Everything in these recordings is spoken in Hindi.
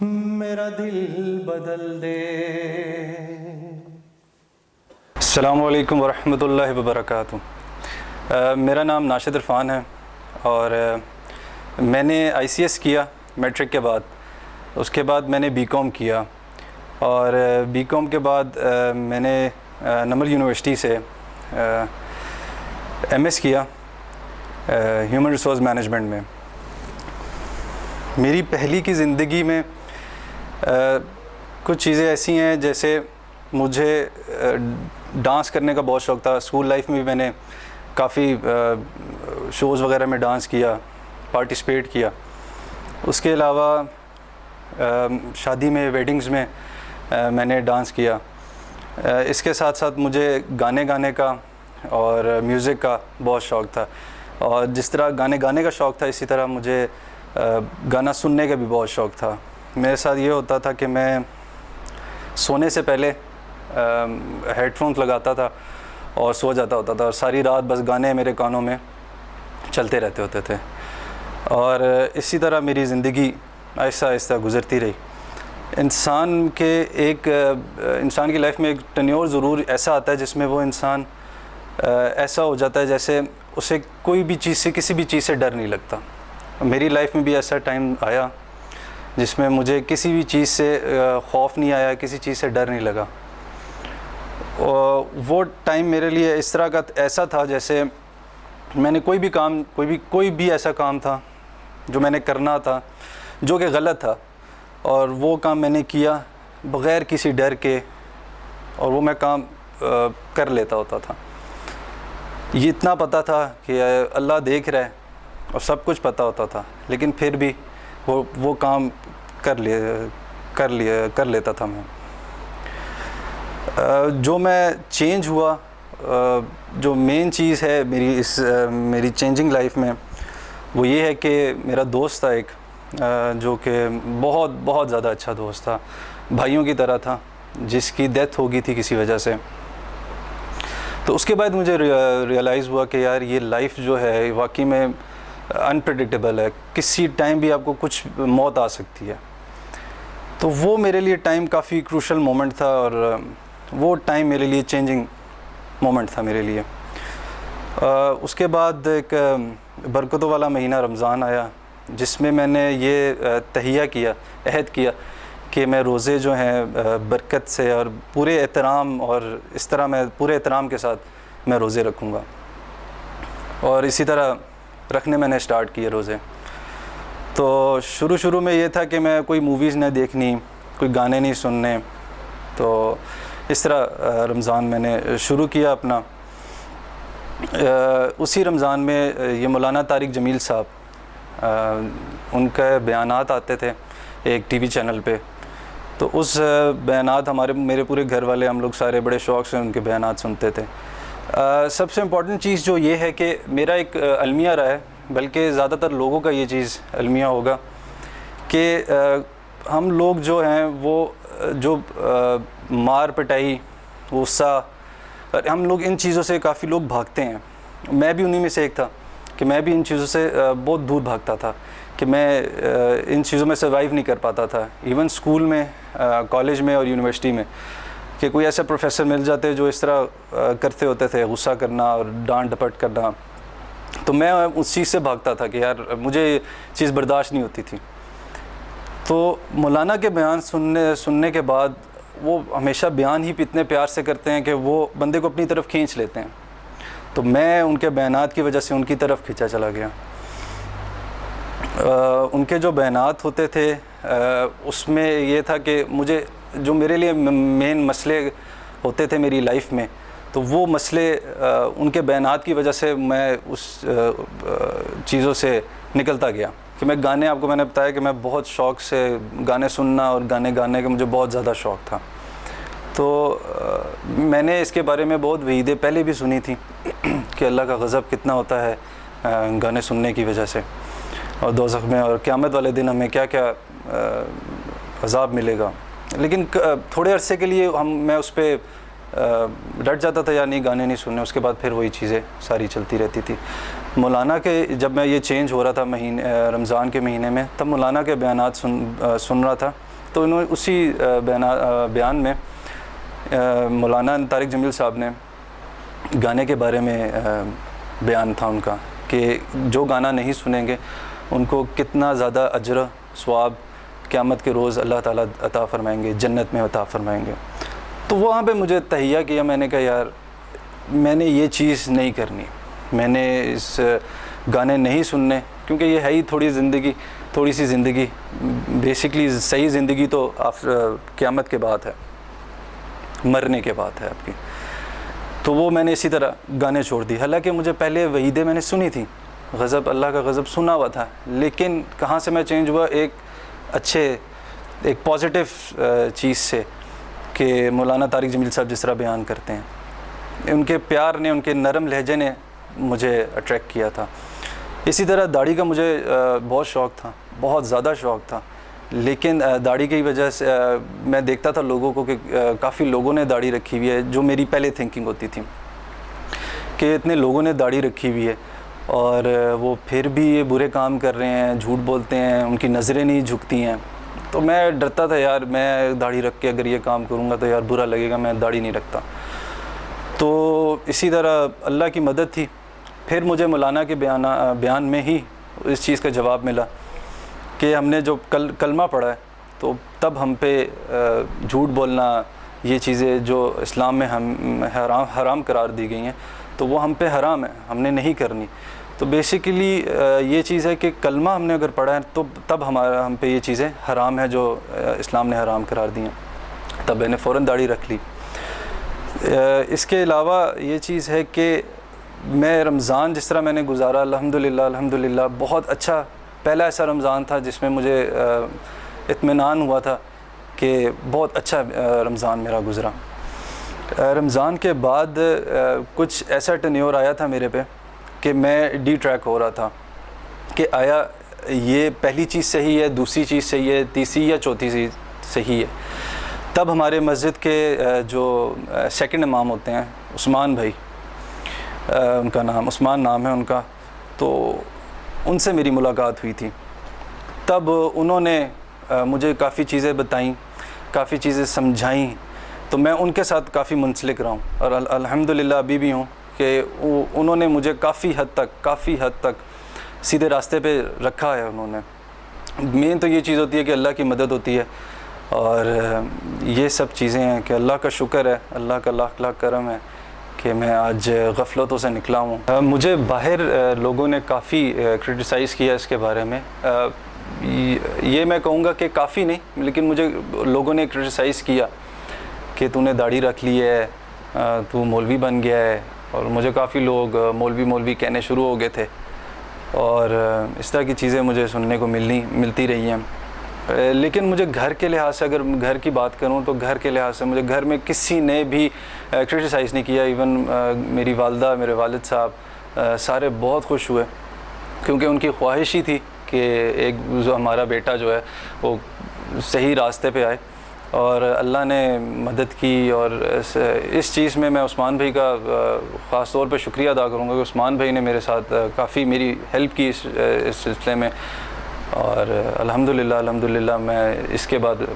मेरा दिल बदल दे। अस्सलामु अलैकुम वरहमतुल्लाहि वबरकातुहू। मेरा नाम नाशिद इरफान है और मैंने ICS किया मैट्रिक के बाद। उसके बाद मैंने बीकॉम किया और बीकॉम के बाद मैंने नमल यूनिवर्सिटी से MS किया ह्यूमन रिसोर्स मैनेजमेंट में। मेरी पहली की ज़िंदगी में कुछ चीज़ें ऐसी हैं, जैसे मुझे डांस करने का बहुत शौक़ था। स्कूल लाइफ में भी मैंने काफ़ी शोज़ वगैरह में डांस किया, पार्टिसिपेट किया। उसके अलावा शादी में, वेडिंग्स में मैंने डांस किया। इसके साथ साथ मुझे गाने गाने का और म्यूज़िक का बहुत शौक़ था, और जिस तरह गाने गाने का शौक़ था, इसी तरह मुझे गाना सुनने का भी बहुत शौक़ था। मेरे साथ ये होता था कि मैं सोने से पहले हेडफोन्स लगाता था और सो जाता होता था, और सारी रात बस गाने मेरे कानों में चलते रहते होते थे। और इसी तरह मेरी ज़िंदगी आहिस्ता आहिस्ता गुज़रती रही। इंसान की लाइफ में एक टर्न्योर ज़रूर ऐसा आता है जिसमें वो इंसान ऐसा हो जाता है जैसे उसे कोई भी चीज़ से, किसी भी चीज़ से डर नहीं लगता। मेरी लाइफ में भी ऐसा टाइम आया जिसमें मुझे किसी भी चीज़ से खौफ नहीं आया, किसी चीज़ से डर नहीं लगा। और वो टाइम मेरे लिए इस तरह का ऐसा था जैसे मैंने कोई भी ऐसा काम था जो मैंने करना था जो कि गलत था, और वो काम मैंने किया बग़ैर किसी डर के, और वो मैं काम कर लेता होता था। ये इतना पता था कि अल्लाह देख रहा है और सब कुछ पता होता था, लेकिन फिर भी वो काम कर लेता था मैं। जो मैं चेंज हुआ, जो मेन चीज़ है मेरी चेंजिंग लाइफ में, वो ये है कि मेरा दोस्त था एक, जो कि बहुत बहुत ज़्यादा अच्छा दोस्त था, भाइयों की तरह था, जिसकी डेथ हो गई थी किसी वजह से। तो उसके बाद मुझे रियलाइज़ हुआ कि यार ये लाइफ जो है वाकई में अनप्रेडिक्टेबल है, किसी टाइम भी आपको कुछ मौत आ सकती है। तो वो मेरे लिए टाइम काफ़ी क्रूशल मोमेंट था, और वो टाइम मेरे लिए चेंजिंग मोमेंट था मेरे लिए। उसके बाद एक बरकतों वाला महीना रमज़ान आया, जिसमें मैंने ये तहिया किया, अहद किया कि मैं रोज़े जो हैं बरकत से और पूरे एहतराम, और इस तरह मैं पूरे एहतराम के साथ मैं रोज़े रखूँगा। और इसी तरह रखने मैंने स्टार्ट किए रोज़े। तो शुरू में ये था कि मैं कोई मूवीज़ नहीं देखनी, कोई गाने नहीं सुनने। तो इस तरह रमज़ान मैंने शुरू किया अपना। उसी रमज़ान में ये मौलाना तारिक जमील साहब, उनके बयानात आते थे एक TV चैनल पे। तो उस बयानात मेरे पूरे घर वाले, हम लोग सारे बड़े शौक़ से उनके बयानात सुनते थे। सबसे इम्पॉर्टेंट चीज़ जो ये है कि मेरा एक अलमिया रहा है, बल्कि ज़्यादातर लोगों का ये चीज़ अलमिया होगा कि हम लोग जो हैं वो जो मार पिटाई, गुस्सा, हम लोग इन चीज़ों से काफ़ी लोग भागते हैं। मैं भी उन्हीं में से एक था कि मैं भी इन चीज़ों से बहुत दूर भागता था, कि मैं इन चीज़ों में सर्वाइव नहीं कर पाता था। इवन स्कूल में, कॉलेज में और यूनिवर्सिटी में, कि कोई ऐसे प्रोफेसर मिल जाते जो इस तरह करते होते थे, गुस्सा करना और डांट डपट करना, तो मैं उस चीज़ से भागता था कि यार मुझे ये चीज़ बर्दाश्त नहीं होती थी। तो मौलाना के बयान सुनने के बाद, वो हमेशा बयान ही इतने प्यार से करते हैं कि वो बंदे को अपनी तरफ खींच लेते हैं। तो मैं उनके बयानात की वजह से उनकी तरफ खींचा चला गया। उनके जो बयानात होते थे उसमें ये था कि मुझे जो मेरे लिए मेन मसले होते थे मेरी लाइफ में, तो वो मसले उनके बयानात की वजह से मैं उस चीज़ों से निकलता गया। कि मैं गाने, आपको मैंने बताया कि मैं बहुत शौक़ से गाने सुनना और गाने गाने का मुझे बहुत ज़्यादा शौक़ था। तो मैंने इसके बारे में बहुत वईदें पहले भी सुनी थी कि अल्लाह का गज़ब कितना होता है गाने सुनने की वजह से, और दोज़ख में और क़यामत वाले दिन हमें क्या क्या अज़ाब मिलेगा। लेकिन थोड़े अरसे के लिए मैं उस पर डट जाता था, या नहीं गाने नहीं सुनने। उसके बाद फिर वही चीज़ें सारी चलती रहती थी। मौलाना के, जब मैं ये चेंज हो रहा था रमज़ान के महीने में, तब मौलाना के बयानात सुन रहा था, तो उन्होंने उसी बयान में मौलाना तारिक जमील साहब ने गाने के बारे में बयान था उनका कि जो गाना नहीं सुनेंगे उनको कितना ज़्यादा अजर सवाब क़यामत के रोज़ अल्लाह ताला अता फ़रमाएंगे, जन्नत में अता फ़रमाएंगे। तो वहाँ पे मुझे तहिया किया, मैंने कहा यार मैंने ये चीज़ नहीं करनी, मैंने इस गाने नहीं सुनने, क्योंकि ये है ही थोड़ी सी ज़िंदगी, बेसिकली सही ज़िंदगी तो क़यामत के बाद है, मरने के बाद है आपकी। तो वो मैंने इसी तरह गाने छोड़ दी। हालांकि मुझे पहले वहीदे मैंने सुनी थी, गज़ब, अल्लाह का गज़ब सुना हुआ था, लेकिन कहाँ से मैं चेंज हुआ, एक पॉजिटिव चीज़ से कि मौलाना तारिक जमील साहब जिस तरह बयान करते हैं, उनके प्यार ने, उनके नरम लहजे ने मुझे अट्रैक्ट किया था। इसी तरह दाढ़ी का मुझे बहुत शौक़ था, बहुत ज़्यादा शौक़ था, लेकिन दाढ़ी की वजह से मैं देखता था लोगों को कि काफ़ी लोगों ने दाढ़ी रखी हुई है, जो मेरी पहले थिंकिंग होती थी कि इतने लोगों ने दाढ़ी रखी हुई है और वो फिर भी ये बुरे काम कर रहे हैं, झूठ बोलते हैं, उनकी नज़रें नहीं झुकती हैं। तो मैं डरता था यार, मैं दाढ़ी रख के अगर ये काम करूँगा तो यार बुरा लगेगा, मैं दाढ़ी नहीं रखता। तो इसी तरह अल्लाह की मदद थी, फिर मुझे मौलाना के बयान में ही इस चीज़ का जवाब मिला कि हमने जो कलमा पढ़ा है, तो तब हम पे झूठ बोलना, ये चीज़ें जो इस्लाम में हम हराम करार दी गई हैं, तो वो हम पे हराम है, हमने नहीं करनी। तो बेसिकली ये चीज़ है कि कलमा हमने अगर पढ़ा है तो तब हम पे ये चीज़ें हराम है जो इस्लाम ने हराम करार दी हैं। तब मैंने फ़ौरन दाढ़ी रख ली। इसके अलावा ये चीज़ है कि मैं रमज़ान जिस तरह मैंने गुजारा, अल्हम्दुलिल्लाह बहुत अच्छा, पहला ऐसा रमज़ान था जिसमें मुझे इत्मीनान हुआ था कि बहुत अच्छा रमज़ान मेरा गुज़रा। रमज़ान के बाद कुछ ऐसा टेन्योर आया था मेरे पे कि मैं डिट्रैक हो रहा था कि आया ये पहली चीज़ सही है, दूसरी चीज़ सही है, तीसरी या चौथी चीज़ सही है। तब हमारे मस्जिद के जो सेकंड इमाम होते हैं, उस्मान भाई, उनका नाम उस्मान नाम है उनका, तो उनसे मेरी मुलाकात हुई थी। तब उन्होंने मुझे काफ़ी चीज़ें बताईं, काफ़ी चीज़ें समझाईं, तो मैं उनके साथ काफ़ी मुंसलिक रहा हूँ और अल्हम्दुलिल्लाह अभी भी हूँ कि उन्होंने मुझे काफ़ी हद तक सीधे रास्ते पे रखा है। उन्होंने, मेन तो ये चीज़ होती है कि अल्लाह की मदद होती है, और ये सब चीज़ें हैं कि अल्लाह का शुक्र है, अल्लाह का लाख लाख करम है कि मैं आज गफलतों से निकला हूँ। मुझे बाहर लोगों ने काफ़ी क्रिटिसाइज़ किया इसके बारे में। ये मैं कहूँगा कि काफ़ी नहीं, लेकिन मुझे लोगों ने क्रिटिसाइज़ किया कि तूने दाढ़ी रख ली है, तू मौलवी बन गया है, और मुझे काफ़ी लोग मौलवी कहने शुरू हो गए थे, और इस तरह की चीज़ें मुझे सुनने को मिलती रही हैं। लेकिन मुझे घर के लिहाज से, अगर घर की बात करूं तो घर के लिहाज से मुझे घर में किसी ने भी क्रिटिसाइज़ नहीं किया। इवन मेरी वालदा, मेरे वालिद साहब, सारे बहुत खुश हुए, क्योंकि उनकी ख्वाहिश ही थी कि एक जो हमारा बेटा जो है वो सही रास्ते पे आए, और अल्लाह ने मदद की। और इस चीज़ में मैं उस्मान भाई का ख़ास तौर पे शुक्रिया अदा करूँगा कि उस्मान भाई ने मेरे साथ काफ़ी मेरी हेल्प की इस सिलसिले में, और अल्हम्दुलिल्लाह मैं इसके बाद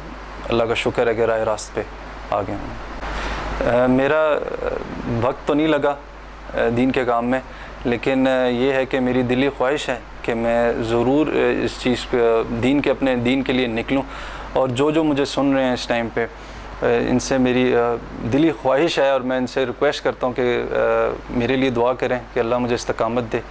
अल्लाह का शुक्र है कि राह रास्ते पे आ गया हूँ। मेरा वक्त तो नहीं लगा दीन के काम में, लेकिन ये है कि मेरी दिली ख्वाहिश है कि मैं ज़रूर इस चीज़ पे अपने दीन के लिए निकलूँ, और जो मुझे सुन रहे हैं इस टाइम पे, इनसे मेरी दिली ख्वाहिश है और मैं इनसे रिक्वेस्ट करता हूँ कि मेरे लिए दुआ करें कि अल्लाह मुझे इस्तकामत दे।